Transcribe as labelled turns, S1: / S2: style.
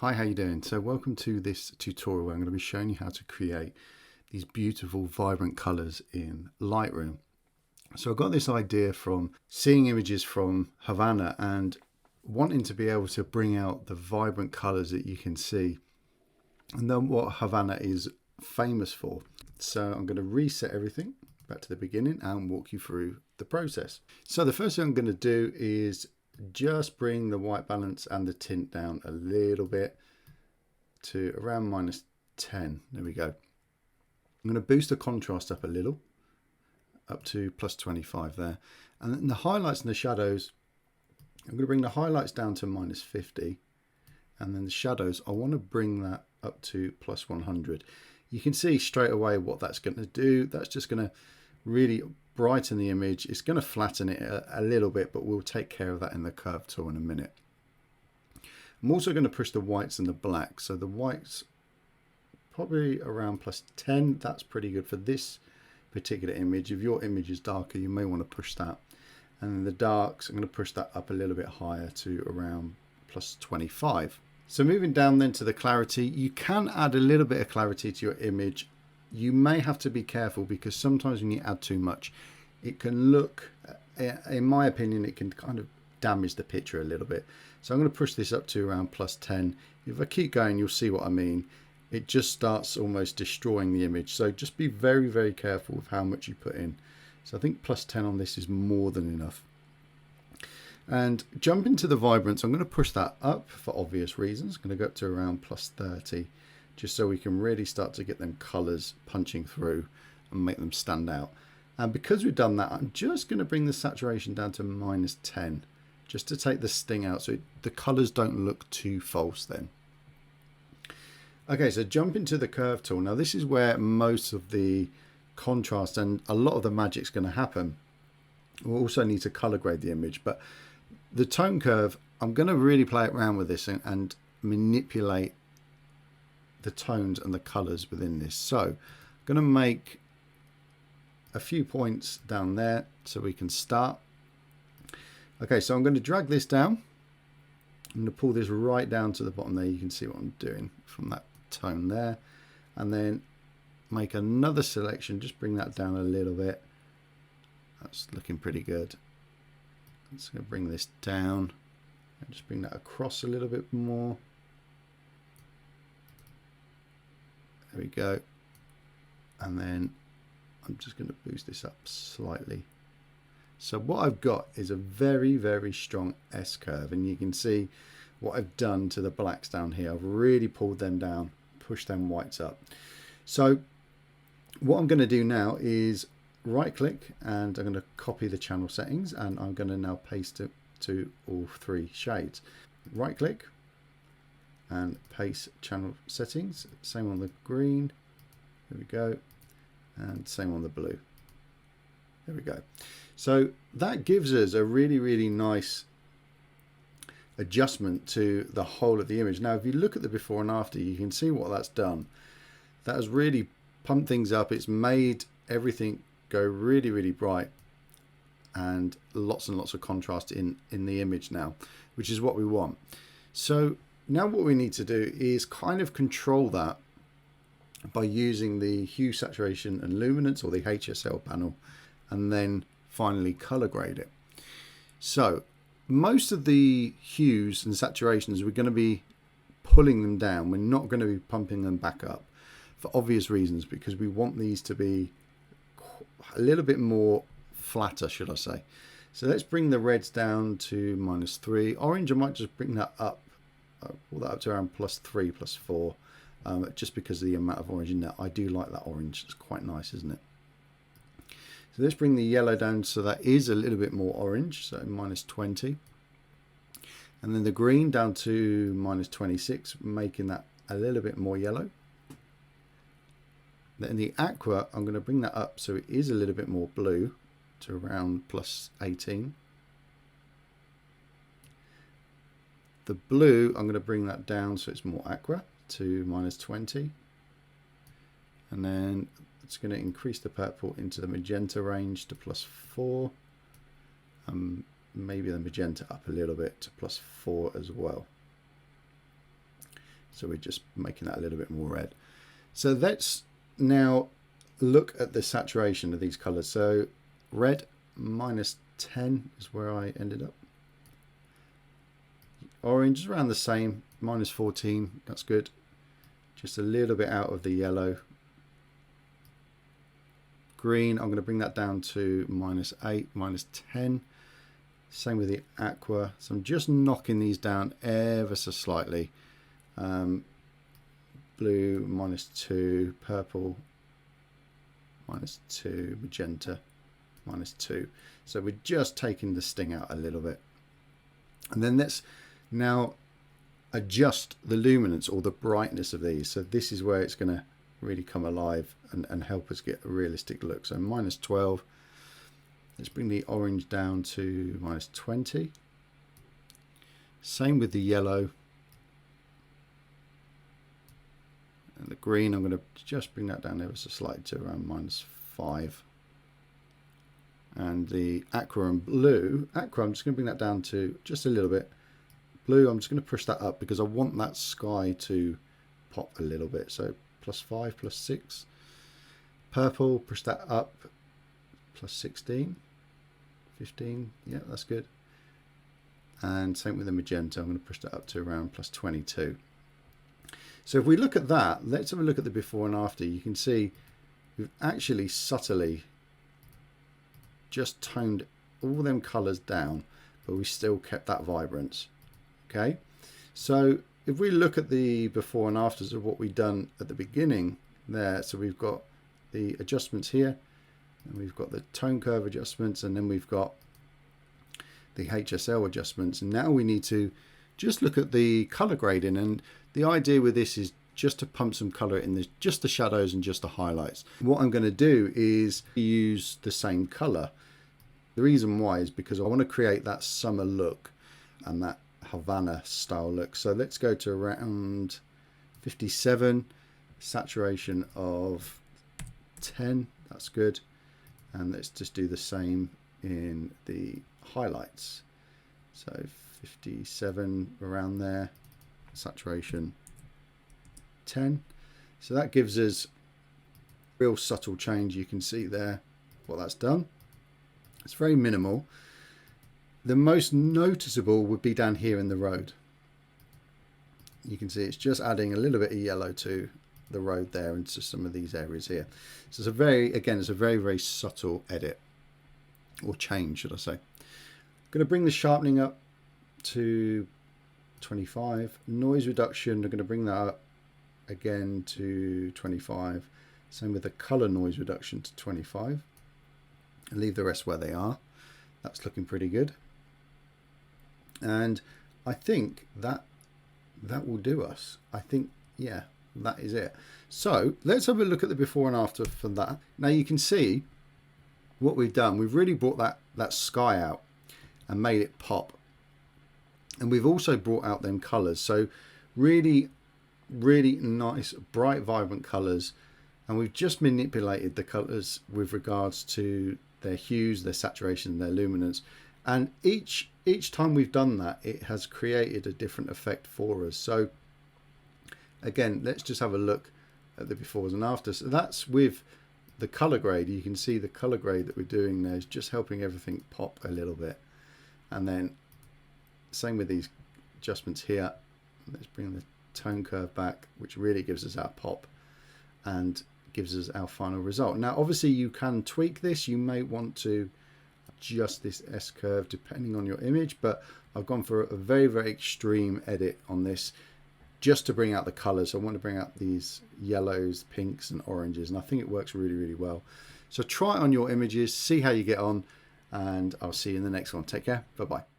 S1: Hi, how you doing? So welcome to this tutorial where I'm going to be showing you how to create these beautiful vibrant colors in Lightroom. So I got this idea from seeing images from Havana and wanting to be able to bring out the vibrant colors that you can see and then what Havana is famous for. So I'm going to reset everything back to the beginning and walk you through the process. So the first thing I'm going to do is just bring the white balance and the tint down a little bit to around -10. There we go. I'm going to boost the contrast up a little, up to +25 there. And then the highlights and the shadows, I'm going to bring the highlights down to -50. And then the shadows, I want to bring that up to +100. You can see straight away what that's going to do. That's just going to really brighten the image. It's going to flatten it a little bit, but we'll take care of that in the curve tool in a minute. I'm also going to push the whites and the blacks. So the whites probably around +10. That's pretty good for this particular image. If your image is darker, you may want to push that. And then the darks, I'm going to push that up a little bit higher to around +25. So moving down then to the clarity, you can add a little bit of clarity to your image. You may have to be careful because sometimes when you add too much, it can look, in my opinion, it can kind of damage the picture a little bit. So I'm going to push this up to around +10. If I keep going, you'll see what I mean. It just starts almost destroying the image. So just be very, very careful with how much you put in. So I think +10 on this is more than enough. And jump into the vibrance. I'm going to push that up for obvious reasons. I'm going to go up to around +30, just so we can really start to get them colors punching through and make them stand out. And because we've done that, I'm just going to bring the saturation down to -10, just to take the sting out so the colors don't look too false then. Okay, so jump into the curve tool. Now this is where most of the contrast and a lot of the magic's going to happen. We'll also need to color grade the image, but the tone curve, I'm going to really play around with this and manipulate the tones and the colors within this. So I'm going to make a few points down there so we can start. Okay, so I'm going to drag this down. I'm going to pull this right down to the bottom there. You can see what I'm doing from that tone there. And then make another selection. Just bring that down a little bit. That's looking pretty good. I'm just going to bring this down. And just bring that across a little bit more. There we go. And then I'm just going to boost this up slightly. So what I've got is a very, very strong S curve, and you can see what I've done to the blacks down here. I've really pulled them down, pushed them whites up. So what I'm going to do now is right click and I'm going to copy the channel settings, and I'm going to now paste it to all three shades. Right click and paste channel settings. Same on the green. There we go. And same on the blue. There we go. So that gives us a really, really nice adjustment to the whole of the image. Now, if you look at the before and after, you can see what that's done. That has really pumped things up. It's made everything go really, really bright and lots of contrast in the image now, which is what we want. So now what we need to do is kind of control that by using the hue, saturation and luminance, or the HSL panel, and then finally color grade it. So most of the hues and saturations, we're going to be pulling them down. We're not going to be pumping them back up for obvious reasons, because we want these to be a little bit more flatter, should I say. So let's bring the reds down to -3. Orange, I might just bring that up, pull that up to around +3, +4, just because of the amount of orange in there. I do like that orange. It's quite nice, isn't it? So let's bring the yellow down so that is a little bit more orange, so -20. And then the green down to -26, making that a little bit more yellow. Then the aqua, I'm going to bring that up so it is a little bit more blue to around +18. The blue, I'm going to bring that down so it's more aqua to -20. And then it's going to increase the purple into the magenta range to +4. Maybe the magenta up a little bit to +4 as well. So we're just making that a little bit more red. So let's now look at the saturation of these colors. So red -10 is where I ended up. Orange is around the same, -14, that's good. Just a little bit out of the yellow. Green, I'm going to bring that down to -8, -10. Same with the aqua. So I'm just knocking these down ever so slightly. Blue -2, purple -2, magenta -2. So we're just taking the sting out a little bit. And then let's now adjust the luminance or the brightness of these. So this is where it's going to really come alive and help us get a realistic look. So -12. Let's bring the orange down to -20. Same with the yellow. And the green, I'm going to just bring that down ever so slightly to around -5. And the aqua and blue, aqua, I'm just going to bring that down to just a little bit. Blue, I'm just going to push that up because I want that sky to pop a little bit. So +5, +6. Purple, push that up, +16, 15. Yeah, that's good. And same with the magenta, I'm going to push that up to around +22. So if we look at that, let's have a look at the before and after. You can see we've actually subtly just toned all them colors down, but we still kept that vibrance. Okay, so if we look at the before and afters of what we've done at the beginning there, so we've got the adjustments here, and we've got the tone curve adjustments, and then we've got the HSL adjustments, and now we need to just look at the color grading. And the idea with this is just to pump some color in just the shadows and just the highlights. What I'm going to do is use the same color. The reason why is because I want to create that summer look and that Havana style look. So let's go to around 57, saturation of 10, that's good. And let's just do the same in the highlights. So 57 around there, saturation 10. So that gives us real subtle change. You can see there what that's done. It's very minimal. The most noticeable would be down here in the road. You can see it's just adding a little bit of yellow to the road there and to some of these areas here. So it's a very, again, it's a very, very subtle edit or change, should I say. I'm going to bring the sharpening up to 25. Noise reduction, I'm going to bring that up again to 25. Same with the color noise reduction to 25. And leave the rest where they are. That's looking pretty good. And I think that will do us. I think, yeah, that is it. So let's have a look at the before and after for that. Now you can see what we've done. We've really brought that sky out and made it pop. And we've also brought out them colors. So really, really nice, bright, vibrant colors. And we've just manipulated the colors with regards to their hues, their saturation, their luminance. And each time we've done that, it has created a different effect for us. So again, let's just have a look at the befores and afters. So that's with the color grade. You can see the color grade that we're doing there is just helping everything pop a little bit. And then same with these adjustments here. Let's bring the tone curve back, which really gives us our pop and gives us our final result. Now obviously you can tweak this. You may want to adjust this S curve depending on your image, but I've gone for a very, very extreme edit on this just to bring out the colors. I want to bring out these yellows, pinks and oranges, and I think it works really, really well. So try it on your images, see how you get on, and I'll see you in the next one. Take care. Bye bye.